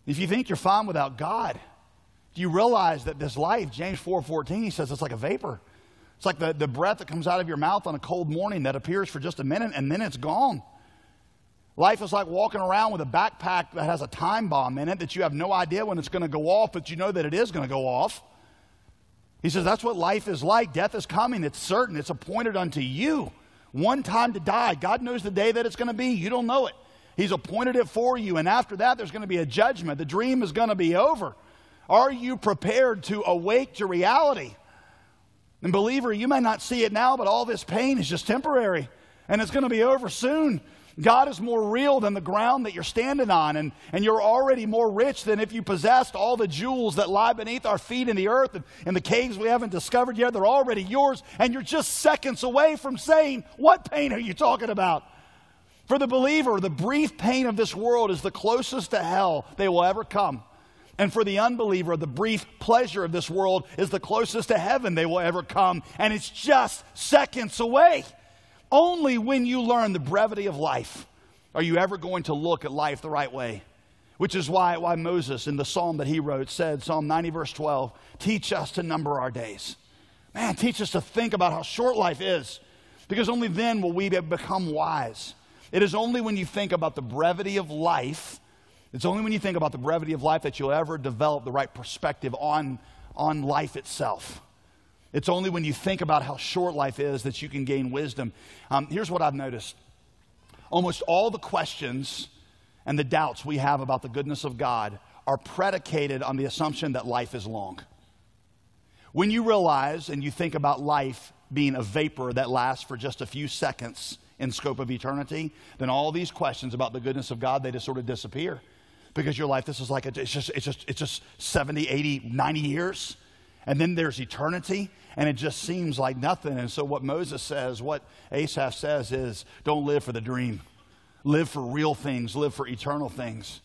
If you think you're fine without God, do you realize that this life, James 4:14, he says it's like a vapor. It's like the breath that comes out of your mouth on a cold morning that appears for just a minute and then it's gone. Life is like walking around with a backpack that has a time bomb in it that you have no idea when it's going to go off, but you know that it is going to go off. He says that's what life is like. Death is coming. It's certain. It's appointed unto you. One time to die. God knows the day that it's going to be. You don't know it. He's appointed it for you. And after that, there's going to be a judgment. The dream is going to be over. Are you prepared to awake to reality? And believer, you may not see it now, but all this pain is just temporary. And it's going to be over soon. God is more real than the ground that you're standing on, and you're already more rich than if you possessed all the jewels that lie beneath our feet in the earth and the caves we haven't discovered yet. They're already yours, and you're just seconds away from saying, what pain are you talking about? For the believer, the brief pain of this world is the closest to hell they will ever come. And for the unbeliever, the brief pleasure of this world is the closest to heaven they will ever come, and it's just seconds away. Only when you learn the brevity of life are you ever going to look at life the right way. Which is why Moses, in the psalm that he wrote, said, Psalm 90, verse 12, teach us to number our days. Man, teach us to think about how short life is, because only then will we become wise. It is only when you think about the brevity of life, it's only when you think about the brevity of life that you'll ever develop the right perspective on life itself. It's only when you think about how short life is that you can gain wisdom. Here's what I've noticed. Almost all the questions and the doubts we have about the goodness of God are predicated on the assumption that life is long. When you realize and you think about life being a vapor that lasts for just a few seconds in scope of eternity, then all these questions about the goodness of God, they just sort of disappear. Because your life, this is like, it's just 70, 80, 90 years. And then there's eternity, and it just seems like nothing. And so what Moses says, what Asaph says is, don't live for the dream. Live for real things. Live for eternal things.